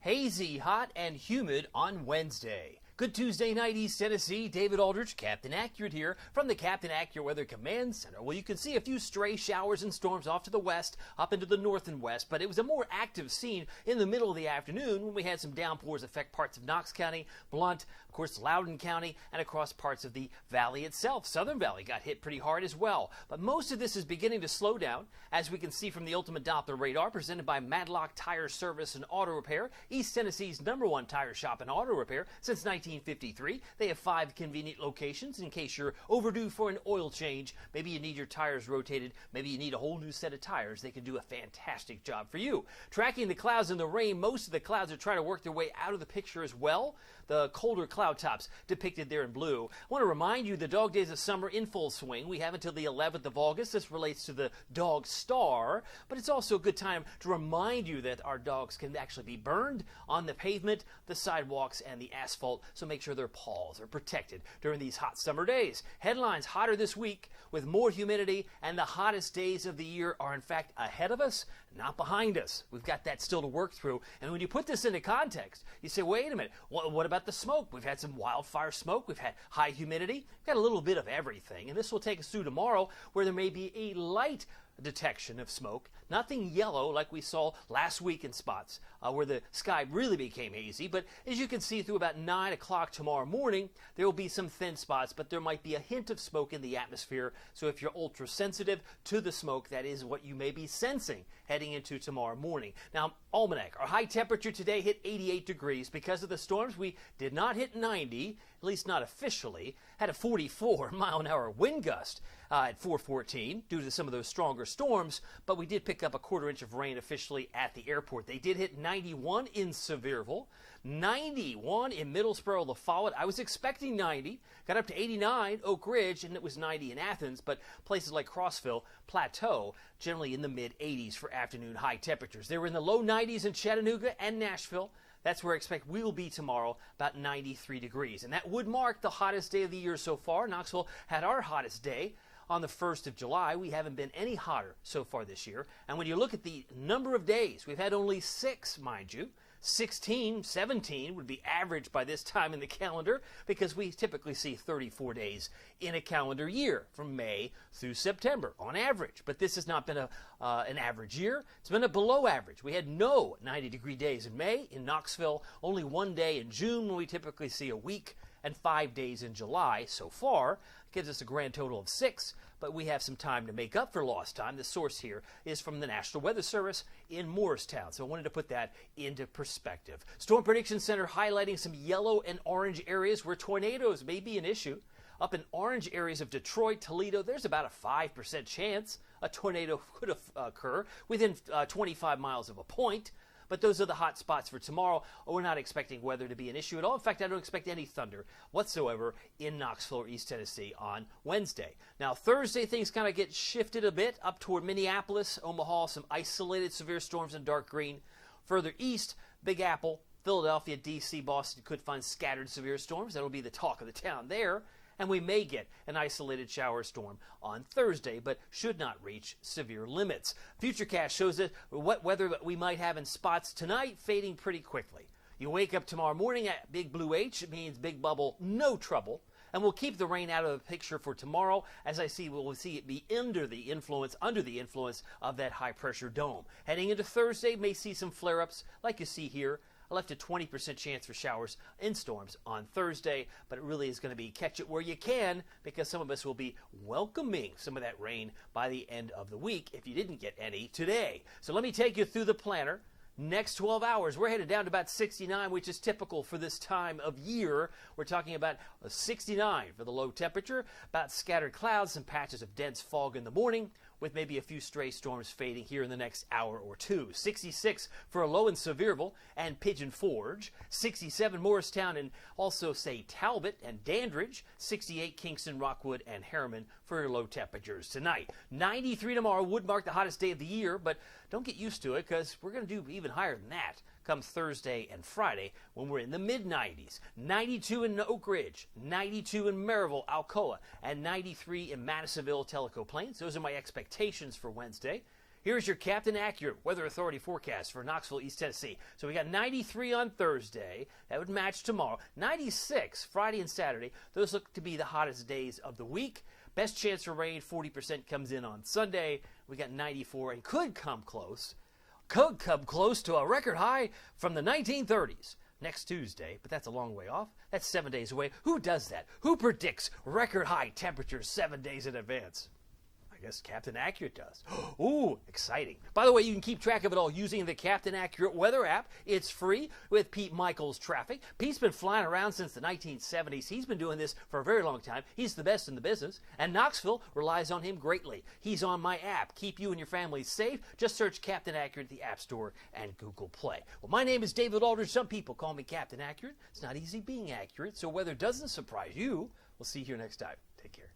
Hazy, hot, and humid on Wednesday. Good Tuesday night, East Tennessee. David Aldrich, Captain Accurate here from the Captain Accurate Weather Command Center. Well, you can see a few stray showers and storms off to the west, up into the north and west, but it was a more active scene in the middle of the afternoon when we had some downpours affect parts of Knox County, Blount, of course, Loudoun County, and across parts of the valley itself. Southern Valley got hit pretty hard as well, but most of this is beginning to slow down, as we can see from the Ultimate Doppler radar presented by Madlock Tire Service and Auto Repair, East Tennessee's #1 tire shop and auto repair since 1953. They have 5 convenient locations in case you're overdue for an oil change. Maybe you need your tires rotated. Maybe you need a whole new set of tires. They can do a fantastic job for you. Tracking the clouds and the rain, most of the clouds are trying to work their way out of the picture as well. The colder cloud tops depicted there in blue. I want to remind you the dog days of summer in full swing. We have until the 11th of August. This relates to the dog star, but it's also a good time to remind you that our dogs can actually be burned on the pavement, the sidewalks, and the asphalt, so make sure their paws are protected during these hot summer days. Headlines hotter this week with more humidity, and the hottest days of the year are in fact ahead of us, not behind us. We've got that still to work through. And when you put this into context, you say, wait a minute, what about the smoke? We've had some wildfire smoke. We've had high humidity. We've got a little bit of everything. And this will take us through tomorrow, where there may be a light detection of smoke. Nothing yellow like we saw last week in spots where the sky really became hazy. But as you can see, through about 9 o'clock tomorrow morning, there will be some thin spots, but there might be a hint of smoke in the atmosphere. So if you're ultra sensitive to the smoke, that is what you may be sensing heading into tomorrow morning. Now, Almanac, our high temperature today hit 88 degrees. Because of the storms, we did not hit 90, at least not officially. Had a 44-mile-an-hour wind gust at 4:14 due to some of those stronger storms, but we did pick up a quarter inch of rain officially at the airport. They did hit 91 in Sevierville, 91 in Middlesboro, La Follette. I was expecting 90, got up to 89 Oak Ridge, and it was 90 in Athens, but places like Crossville, Plateau, generally in the mid-80s for afternoon high temperatures. They were in the low 90s in Chattanooga and Nashville. That's where I expect we will be tomorrow, about 93 degrees. And that would mark the hottest day of the year so far. Knoxville had our hottest day on the 1st of July. We haven't been any hotter so far this year. And when you look at the number of days, we've had only 6, mind you. 16, 17 would be average by this time in the calendar, because we typically see 34 days in a calendar year from May through September on average. But this has not been an average year. It's been a below average. We had no 90-degree days in May in Knoxville, only 1 day in June when we typically see a week, and 5 days in July so far. Gives us a grand total of 6, but we have some time to make up for lost time. The source here is from the National Weather Service in Morristown, so I wanted to put that into perspective. Storm Prediction Center highlighting some yellow and orange areas where tornadoes may be an issue. Up in orange areas of Detroit, Toledo, there's about a 5% chance a tornado could occur within 25 miles of a point. But those are the hot spots for tomorrow. We're not expecting weather to be an issue at all. In fact, I don't expect any thunder whatsoever in Knoxville or East Tennessee on Wednesday. Now, Thursday, things kind of get shifted a bit up toward Minneapolis, Omaha, some isolated severe storms in dark green. Further east, Big Apple, Philadelphia, D.C., Boston could find scattered severe storms. That'll be the talk of the town there. And we may get an isolated shower storm on Thursday, but should not reach severe limits. Futurecast shows that what weather we might have in spots tonight fading pretty quickly. You wake up tomorrow morning at Big Blue H, it means big bubble, no trouble. And we'll keep the rain out of the picture for tomorrow, as we'll see it be under the influence of that high pressure dome. Heading into Thursday, may see some flare-ups like you see here. I left a 20% chance for showers and storms on Thursday, but it really is going to be catch it where you can, because some of us will be welcoming some of that rain by the end of the week if you didn't get any today. So let me take you through the planner. Next 12 hours, we're headed down to about 69, which is typical for this time of year. We're talking about 69 for the low temperature, about scattered clouds, some patches of dense fog in the morning, with maybe a few stray storms fading here in the next hour or two. 66 for a low in Sevierville and Pigeon Forge. 67 Morristown and also, say, Talbot and Dandridge. 68 Kingston, Rockwood, and Harriman for your low temperatures tonight. 93 tomorrow would mark the hottest day of the year, but don't get used to it, because we're going to do even higher than that come Thursday and Friday when we're in the mid-90s. 92 in Oak Ridge, 92 in Maryville, Alcoa, and 93 in Madisonville, Tellico Plains. Those are my expectations for Wednesday. Here's your Captain Accurate Weather Authority forecast for Knoxville, East Tennessee. So we got 93 on Thursday. That would match tomorrow. 96 Friday and Saturday. Those look to be the hottest days of the week. Best chance for rain, 40% comes in on Sunday. We got 94 and could come close to a record high from the 1930s next Tuesday, but that's a long way off. That's 7 days away. Who does that? Who predicts record high temperatures 7 days in advance? I guess Captain Accurate does. Ooh, exciting. By the way, you can keep track of it all using the Captain Accurate weather app. It's free with Pete Michaels Traffic. Pete's been flying around since the 1970s. He's been doing this for a very long time. He's the best in the business, and Knoxville relies on him greatly. He's on my app. Keep you and your family safe. Just search Captain Accurate at the App Store and Google Play. Well, my name is David Aldridge. Some people call me Captain Accurate. It's not easy being accurate, so weather doesn't surprise you. We'll see you here next time. Take care.